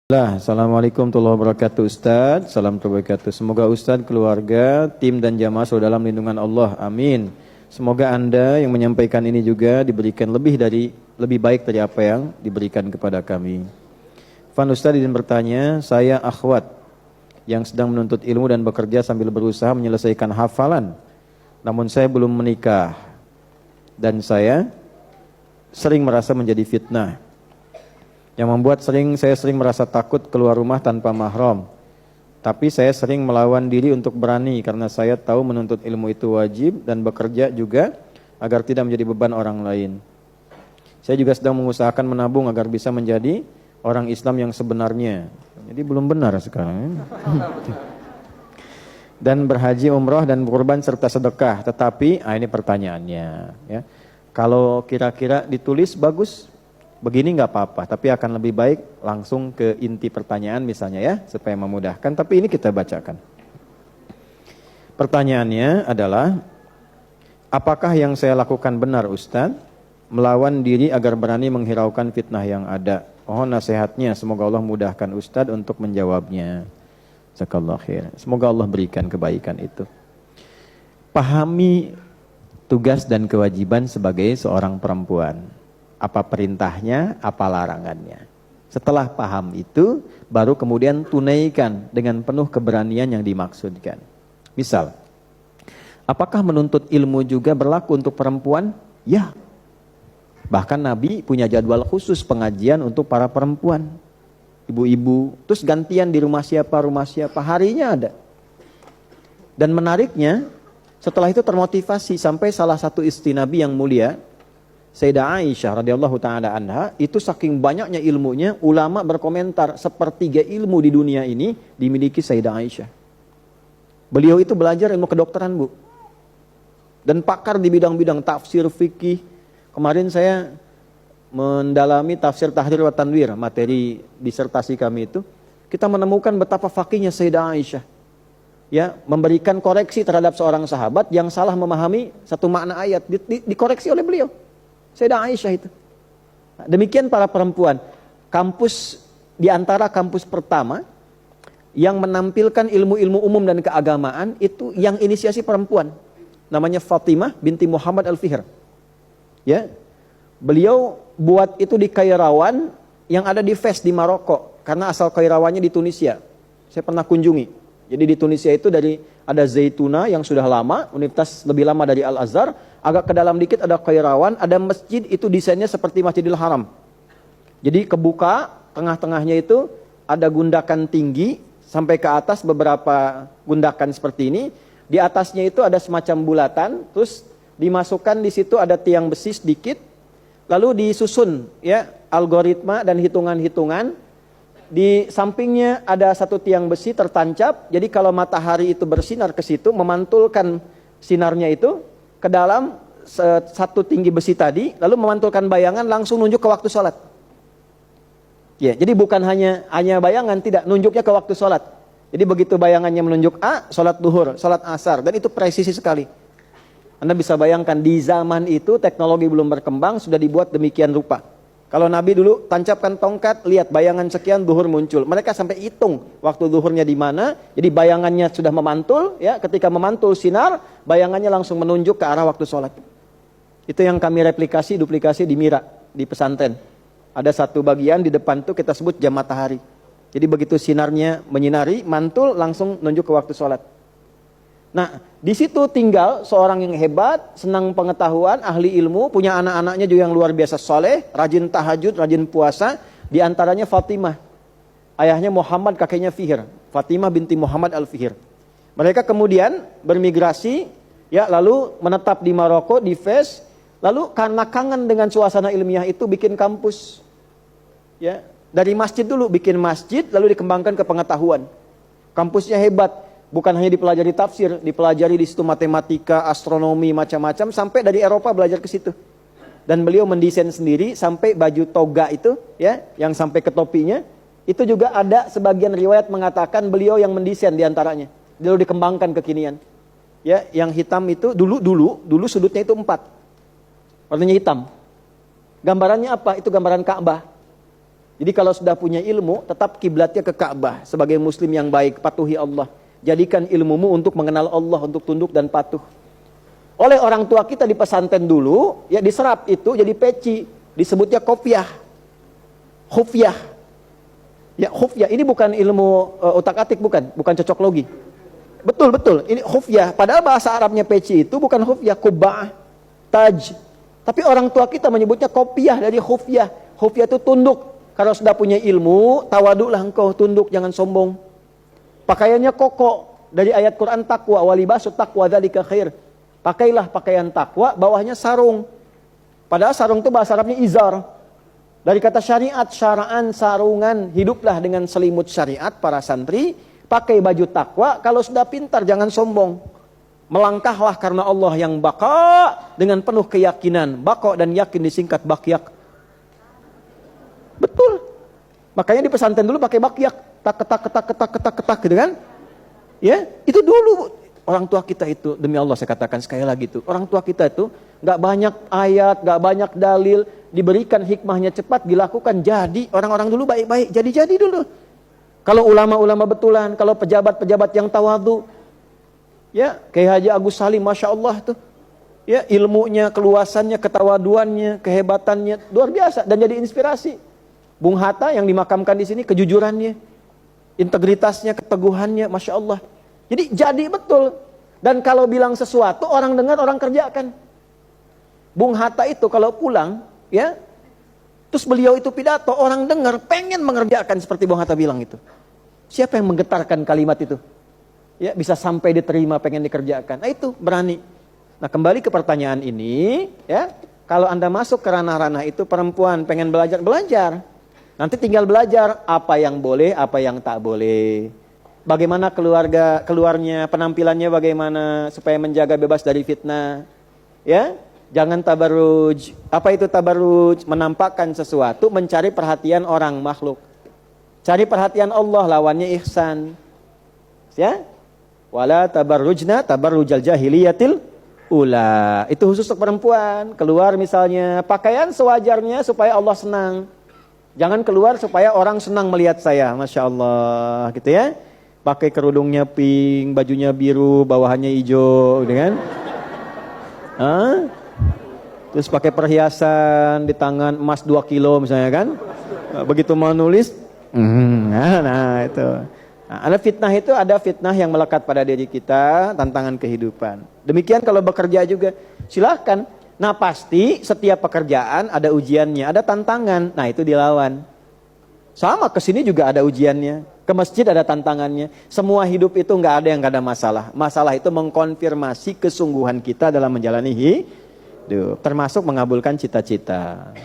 Assalamualaikum warahmatullahi wabarakatuh Ustaz. Salam wabarakatuh. Semoga Ustaz, keluarga, tim dan jamaah selalu dalam lindungan Allah. Amin. Semoga Anda yang menyampaikan ini juga diberikan lebih baik dari apa yang diberikan kepada kami. Fan Ustaz izin bertanya, saya akhwat yang sedang menuntut ilmu dan bekerja sambil berusaha menyelesaikan hafalan. Namun saya belum menikah dan saya sering merasa menjadi fitnah. Yang membuat saya sering merasa takut keluar rumah tanpa mahram. Tapi saya sering melawan diri untuk berani karena saya tahu menuntut ilmu itu wajib dan bekerja juga agar tidak menjadi beban orang lain. Saya juga sedang mengusahakan menabung agar bisa menjadi orang Islam yang sebenarnya. Jadi belum benar sekarang. Dan berhaji, umroh dan berkorban serta sedekah. Tetapi, ini pertanyaannya. Ya. Kalau kira-kira ditulis bagus, begini nggak apa-apa, tapi akan lebih baik langsung ke inti pertanyaan misalnya ya, supaya memudahkan. Tapi ini kita bacakan. Pertanyaannya adalah, apakah yang saya lakukan benar Ustaz? Melawan diri agar berani menghiraukan fitnah yang ada. Mohon nasihatnya, semoga Allah mudahkan Ustaz untuk menjawabnya. Jazakallahu khair. Semoga Allah berikan kebaikan itu. Pahami tugas dan kewajiban sebagai seorang perempuan. Apa perintahnya, apa larangannya. Setelah paham itu, baru kemudian tunaikan dengan penuh keberanian yang dimaksudkan. Misal, apakah menuntut ilmu juga berlaku untuk perempuan? Ya. Bahkan Nabi punya jadwal khusus pengajian untuk para perempuan. Ibu-ibu, terus gantian di rumah siapa, harinya ada. Dan menariknya, setelah itu termotivasi sampai salah satu istri Nabi yang mulia, Sayyidah Aisyah radhiyallahu taala anha, itu saking banyaknya ilmunya, ulama berkomentar sepertiga ilmu di dunia ini dimiliki Sayyidah Aisyah. Beliau itu belajar ilmu kedokteran, Bu. Dan pakar di bidang-bidang tafsir, fikih. Kemarin saya mendalami tafsir Tahrir wa Tanwir, materi disertasi kami itu, kita menemukan betapa faqihnya Sayyidah Aisyah. Ya, memberikan koreksi terhadap seorang sahabat yang salah memahami satu makna ayat, dikoreksi oleh beliau. Sayyidah Aisyah itu. Demikian para perempuan. Kampus, di antara kampus pertama yang menampilkan ilmu-ilmu umum dan keagamaan itu yang inisiasi perempuan. Namanya Fatimah binti Muhammad Al-Fihr. Ya. Beliau buat itu di Kairawan yang ada di Fes di Maroko. Karena asal Kairawannya di Tunisia. Saya pernah kunjungi. Jadi di Tunisia itu ada Zaituna yang sudah lama, universitas lebih lama dari Al-Azhar. Agak ke dalam dikit ada Kairawan, ada masjid itu desainnya seperti Masjidil Haram. Jadi kebuka, tengah-tengahnya itu ada gundakan tinggi, sampai ke atas beberapa gundakan seperti ini. Di atasnya itu ada semacam bulatan, terus dimasukkan di situ ada tiang besi sedikit, lalu disusun ya algoritma dan hitungan-hitungan. Di sampingnya ada satu tiang besi tertancap, jadi kalau matahari itu bersinar ke situ, memantulkan sinarnya itu ke dalam satu tinggi besi tadi, lalu memantulkan bayangan langsung nunjuk ke waktu sholat. Ya, jadi bukan hanya bayangan, tidak, nunjuknya ke waktu sholat. Jadi begitu bayangannya menunjuk A, sholat duhur, sholat asar, dan itu presisi sekali. Anda bisa bayangkan di zaman itu teknologi belum berkembang, sudah dibuat demikian rupa. Kalau Nabi dulu tancapkan tongkat, lihat bayangan sekian duhur muncul. Mereka sampai hitung waktu duhurnya di mana. Jadi bayangannya sudah memantul, ya. Ketika memantul sinar, bayangannya langsung menunjuk ke arah waktu sholat. Itu yang kami duplikasi di Mira, di pesantren. Ada satu bagian di depan itu kita sebut jam matahari. Jadi begitu sinarnya menyinari, mantul langsung menunjuk ke waktu sholat. Nah, di situ tinggal seorang yang hebat, senang pengetahuan, ahli ilmu, punya anak-anaknya juga yang luar biasa soleh, rajin tahajud, rajin puasa, di antaranya Fatimah. Ayahnya Muhammad, kakeknya Fihr. Fatimah binti Muhammad Al-Fihr. Mereka kemudian bermigrasi, ya, lalu menetap di Maroko, di Fes, lalu karena kangen dengan suasana ilmiah itu bikin kampus. Ya, dari masjid dulu bikin masjid, lalu dikembangkan ke pengetahuan. Kampusnya hebat. Bukan hanya dipelajari tafsir, dipelajari di situ matematika, astronomi, macam-macam, sampai dari Eropa belajar ke situ. Dan beliau mendesain sendiri sampai baju toga itu, ya, yang sampai ke topinya, itu juga ada sebagian riwayat mengatakan beliau yang mendesain diantaranya. Lalu dikembangkan kekinian. Ya, yang hitam itu dulu sudutnya itu 4, warnanya hitam. Gambarannya apa? Itu gambaran Ka'bah. Jadi kalau sudah punya ilmu, tetap kiblatnya ke Ka'bah. Sebagai muslim yang baik, patuhi Allah. Jadikan ilmumu untuk mengenal Allah, untuk tunduk dan patuh. Oleh orang tua kita di pesantren dulu, ya diserap itu jadi peci. Disebutnya kopiah. Khufyah. Ya khufyah, ini bukan ilmu utak-atik, bukan cocok logi. Betul, ini khufyah. Padahal bahasa Arabnya peci itu bukan khufyah, kubah, taj. Tapi orang tua kita menyebutnya kopiah dari khufyah. Khufyah itu tunduk. Kalau sudah punya ilmu, tawaduklah engkau, tunduk, jangan sombong. Pakaiannya koko. Dari ayat Quran taqwa, walibasu taqwa dzalika khair. Pakailah pakaian takwa, bawahnya sarung. Padahal sarung itu bahasa Arabnya izar. Dari kata syariat, syara'an, sarungan. Hiduplah dengan selimut syariat para santri. Pakai baju takwa, kalau sudah pintar jangan sombong. Melangkahlah karena Allah yang baka dengan penuh keyakinan. Baka dan yakin disingkat bakyak. Betul. Makanya di pesantren dulu pakai bakyak. Tak gitu kan. Ya, itu dulu orang tua kita itu, demi Allah saya katakan sekali lagi itu. Orang tua kita itu gak banyak ayat, gak banyak dalil. Diberikan hikmahnya cepat, dilakukan jadi. Orang-orang dulu baik-baik, jadi-jadi dulu. Kalau ulama-ulama betulan, kalau pejabat-pejabat yang tawadu, ya, kayak Haji Agus Salim, Masya Allah tuh. Ya, ilmunya, keluasannya, ketawaduannya, kehebatannya, luar biasa. Dan jadi inspirasi. Bung Hatta yang dimakamkan di sini, kejujurannya, integritasnya, keteguhannya, Masya Allah. Jadi betul. Dan kalau bilang sesuatu, orang dengar, orang kerjakan. Bung Hatta itu kalau pulang, ya, terus beliau itu pidato, orang dengar, pengen mengerjakan seperti Bung Hatta bilang itu. Siapa yang menggetarkan kalimat itu? Ya, bisa sampai diterima, pengen dikerjakan. Nah itu, berani. Nah kembali ke pertanyaan ini, ya, kalau Anda masuk ke ranah-ranah itu, perempuan pengen belajar. Nanti tinggal belajar apa yang boleh, apa yang tak boleh. Bagaimana keluarnya, penampilannya bagaimana supaya menjaga bebas dari fitnah. Ya, jangan tabarruj. Apa itu tabarruj? Menampakkan sesuatu, mencari perhatian orang makhluk. Cari perhatian Allah, lawannya ihsan. Ya? Wala tabarrujna tabarrujal jahiliyatil ula. Itu khusus untuk perempuan. Keluar misalnya pakaian sewajarnya supaya Allah senang. Jangan keluar supaya orang senang melihat saya. Masya Allah, gitu ya. Pakai kerudungnya pink, bajunya biru, bawahannya hijau, gitu kan? Terus pakai perhiasan di tangan emas 2 kilo misalnya kan? Begitu mau nulis, nah itu. Nah, ada fitnah yang melekat pada diri kita, tantangan kehidupan. Demikian kalau bekerja juga, silahkan. Nah pasti setiap pekerjaan ada ujiannya, ada tantangan. Nah itu dilawan. Sama kesini juga ada ujiannya, ke masjid ada tantangannya. Semua hidup itu nggak ada yang nggak ada masalah. Masalah itu mengkonfirmasi kesungguhan kita dalam menjalani hidup, termasuk mengabulkan cita-cita.